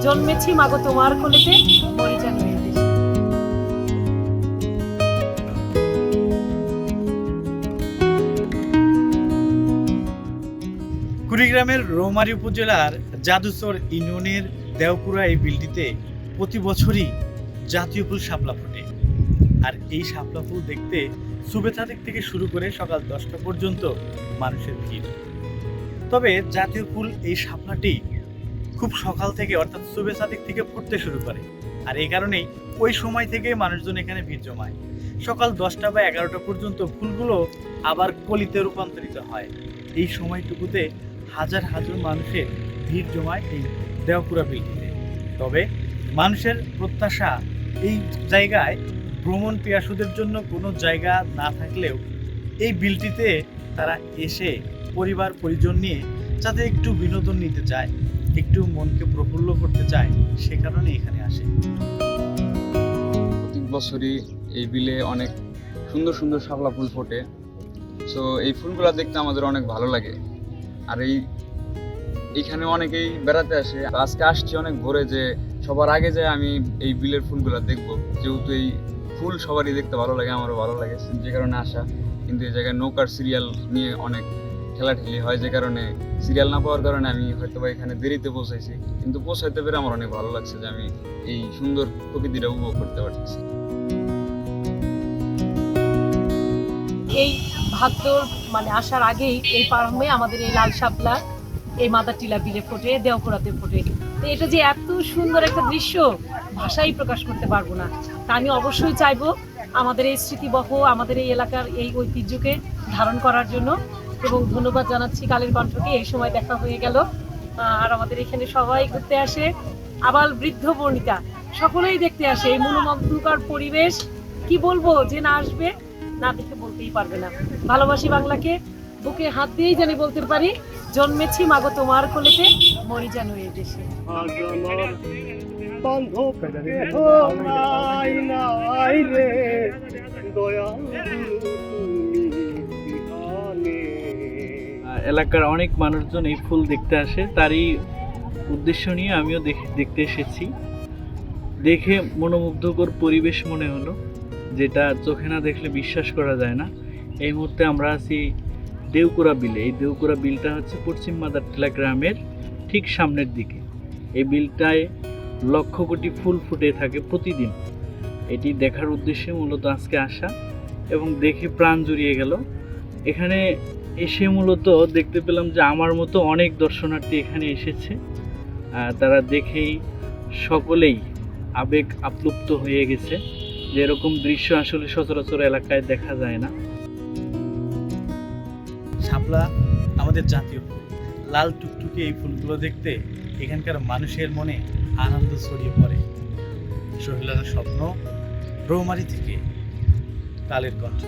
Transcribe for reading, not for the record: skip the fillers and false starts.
জন্মেছি মাগো তোমার কোলেতে, মরি যেন এই দেশে। কুড়িগ্রামের রৌমারী উপজেলার জাদুচর ইউনিয়নের দেওকুড়া এই বিলটিতে প্রতি বছরই জাতীয় ফুল শাপলা ফোটে। আর এই শাপলা ফুল দেখতে সুবেতাদিক থেকে শুরু করে সকাল 10টা পর্যন্ত মানুষের ভিড়। তবে জাতীয় ফুল এই শাপলাটি খুব সকাল থেকে অর্থাৎ সুবেতাদিক থেকে ফুটতে শুরু করে। আর এই কারণেই ওই সময় থেকে মানুষজন এখানে ভিড় জমায়। সকাল 10টা বা 11টা পর্যন্ত ফুলগুলো আবার কলিতে রূপান্তরিত হয়। এই সময়টুকুতে হাজার হাজার মানুষের ভিড় জমায় এই দেওকুড়া বিলটিতে। তবে মানুষের প্রত্যাশা এই জায়গায় ভ্রমণ পিয়াসুদের জন্য কোনো জায়গা না থাকলেও এই বিলটিতে তারা এসে পরিবার পরিজন নিয়ে যাতে একটু বিনোদন নিতে চায়, একটু মনকে প্রফুল্ল করতে চায়, সে কারণে এখানে আসে। প্রত্যেক বছরই এই বিলে অনেক সুন্দর সুন্দর শাপলা ফুল ফোটে। সো এই ফুলগুলো দেখতে আমাদের অনেক ভালো লাগে। আর এইখানে অনেকেই বেড়াতে আসে। আজকে আসছি অনেক ভোরে, যে সবার আগে যায় আমি এই বিলের ফুলগুলো দেখবো, যেহেতু এই ফুল সবারই দেখতে ভালো লাগে, আমারও ভালো লাগে, যে কারণে আসা। কিন্তু এই জায়গায় নৌকার সিরিয়াল নিয়ে অনেক ঠেলাঠেলি হয়, যে কারণে সিরিয়াল না পাওয়ার কারণে আমি হয়তো বা এখানে দেরিতে পৌঁছাইছি। কিন্তু পৌঁছাইতে পেরে আমার অনেক ভালো লাগছে যে আমি এই সুন্দর প্রকৃতিটা উপভোগ করতে পারতেছি। এই ভাদ্র আসার আগেই এই পারমে আমাদের এই লাল শাপলা এই মাদার টিলা বিলে ফোটে, দেওকুড়াতে ফোটে। তো এটা যে এত সুন্দর একটা দৃশ্য ভাষাই প্রকাশ করতে পারবো না। তা আমি অবশ্যই চাইবো আমাদের এই স্মৃতিবহ, আমাদের এই এলাকার এই ঐতিহ্যকে ধারণ করার জন্য। এবং ধন্যবাদ জানাচ্ছি কালের কণ্ঠকে, এই সময় দেখা হয়ে গেল। আর আমাদের এখানে সবাই ঘুরতে আসে, আবার বৃদ্ধ বনিতা সকলেই দেখতে আসে। এই মনোমুগ্ধকর পরিবেশ কি বলবো, যে না আসবে না দেখে বলতেই পারবে না। ভালোবাসি বাংলাকে, বুকে হাত দিয়েই জানি বলতে পারি, জন্মেছি মাগো তোমার কোলেতে, মরি যেন এই দেশে। এলাকার অনেক মানুষজন এই ফুল দেখতে আসে, তারই উদ্দেশ্য নিয়ে আমিও দেখতে এসেছি। দেখে মনোমুগ্ধকর পরিবেশ মনে হলো, যেটা চোখে না দেখলে বিশ্বাস করা যায় না। এই মুহূর্তে আমরা আছি দেওকুড়া বিলে। এই দেওকুড়া বিলটা হচ্ছে পশ্চিম মাদারটিলা গ্রামের ঠিক সামনের দিকে। এই বিলটায় লক্ষ কোটি ফুল ফুটে থাকে প্রতিদিন। এটি দেখার উদ্দেশ্যে মূলত আজকে আসা, এবং দেখে প্রাণ জুড়িয়ে গেল। এখানে এসে মূলত দেখতে পেলাম যে আমার মতো অনেক দর্শনার্থী এখানে এসেছে। তারা দেখেই সকলেই আবেগ আপ্লুপ্ত হয়ে গেছে, যে এরকম দৃশ্য আসলে সচরাচর এলাকায় দেখা যায় না। শাপলা আমাদের জাতীয় ফুল। লাল টুকটুকে এই ফুলগুলো দেখতে এখানকার মানুষের মনে আনন্দ ছড়িয়ে পড়ে। সোহেলার স্বপ্ন, রৌমারী থেকে কালের কণ্ঠ।